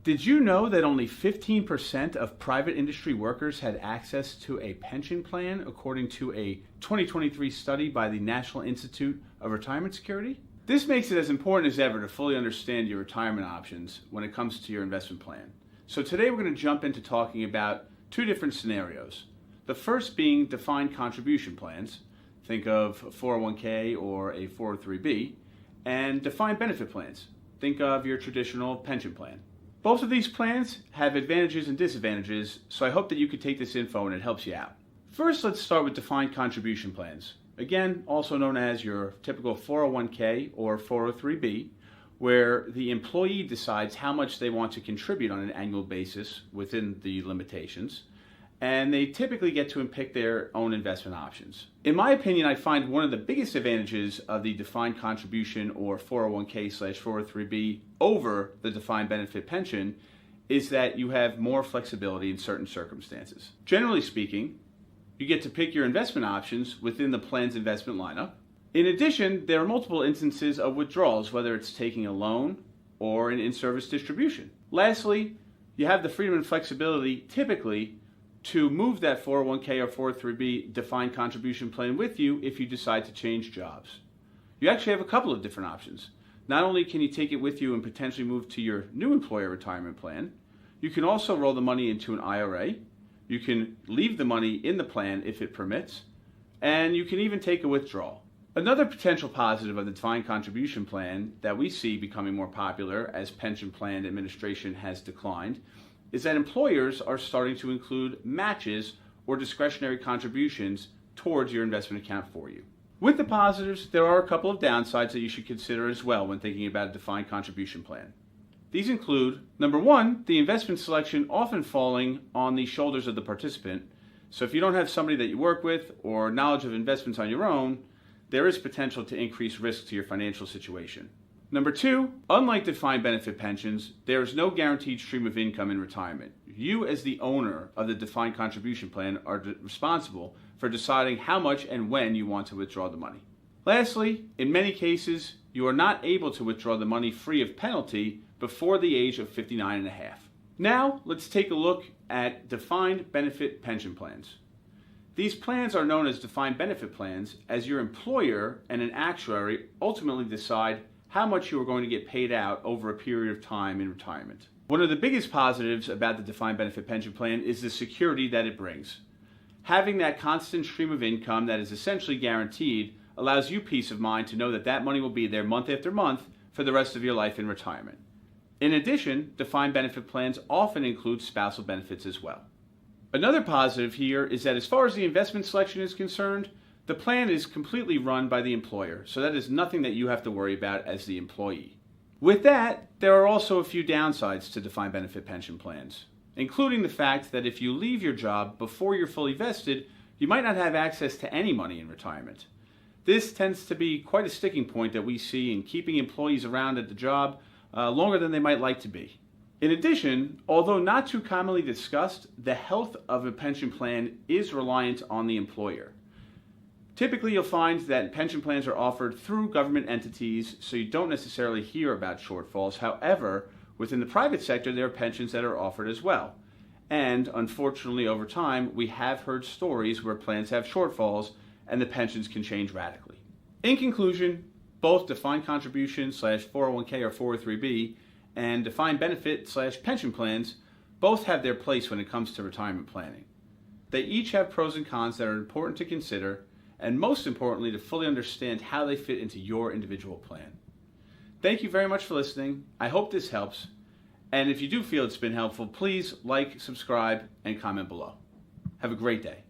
Did you know that only 15% of private industry workers had access to a pension plan, according to a 2023 study by the National Institute of Retirement Security? This makes it as important as ever to fully understand your retirement options when it comes to your investment plan. So today we're going to jump into talking about two different scenarios. The first being defined contribution plans. Think of a 401k or a 403b, and defined benefit plans. Think of your traditional pension plan. Both of these plans have advantages and disadvantages, so I hope that you could take this info and it helps you out. First, let's start with defined contribution plans. Again, also known as your typical 401k or 403b, where the employee decides how much they want to contribute on an annual basis within the limitations, and they typically get to pick their own investment options. In my opinion, I find one of the biggest advantages of the defined contribution or 401k/403b over the defined benefit pension is that you have more flexibility in certain circumstances. Generally speaking, you get to pick your investment options within the plan's investment lineup. In addition, there are multiple instances of withdrawals, whether it's taking a loan or an in-service distribution. Lastly, you have the freedom and flexibility typically to move that 401k or 403b defined contribution plan with you if you decide to change jobs. You actually have a couple of different options. Not only can you take it with you and potentially move to your new employer retirement plan, you can also roll the money into an IRA, you can leave the money in the plan if it permits, and you can even take a withdrawal. Another potential positive of the defined contribution plan that we see becoming more popular as pension plan administration has declined is that employers are starting to include matches or discretionary contributions towards your investment account for you. With the positives, there are a couple of downsides that you should consider as well when thinking about a defined contribution plan. These include, number one, the investment selection often falling on the shoulders of the participant. So if you don't have somebody that you work with or knowledge of investments on your own, there is potential to increase risk to your financial situation. Number two, unlike defined benefit pensions, there is no guaranteed stream of income in retirement. You, as the owner of the defined contribution plan, are responsible for deciding how much and when you want to withdraw the money. Lastly, in many cases, you are not able to withdraw the money free of penalty before the age of 59 and a half. Now, let's take a look at defined benefit pension plans. These plans are known as defined benefit plans as your employer and an actuary ultimately decide how much you are going to get paid out over a period of time in retirement. One of the biggest positives about the defined benefit pension plan is the security that it brings. Having that constant stream of income that is essentially guaranteed allows you peace of mind to know that that money will be there month after month for the rest of your life in retirement. In addition, defined benefit plans often include spousal benefits as well. Another positive here is that as far as the investment selection is concerned, the plan is completely run by the employer, so that is nothing that you have to worry about as the employee. With that, there are also a few downsides to defined benefit pension plans, including the fact that if you leave your job before you're fully vested, you might not have access to any money in retirement. This tends to be quite a sticking point that we see in keeping employees around at the job longer than they might like to be. In addition, although not too commonly discussed, the health of a pension plan is reliant on the employer. Typically, you'll find that pension plans are offered through government entities, so you don't necessarily hear about shortfalls. However, within the private sector, there are pensions that are offered as well. And unfortunately, over time, we have heard stories where plans have shortfalls and the pensions can change radically. In conclusion, both defined contribution /401k or 403b and defined benefit /pension plans both have their place when it comes to retirement planning. They each have pros and cons that are important to consider, and most importantly, to fully understand how they fit into your individual plan. Thank you very much for listening. I hope this helps. And if you do feel it's been helpful, please like, subscribe, and comment below. Have a great day.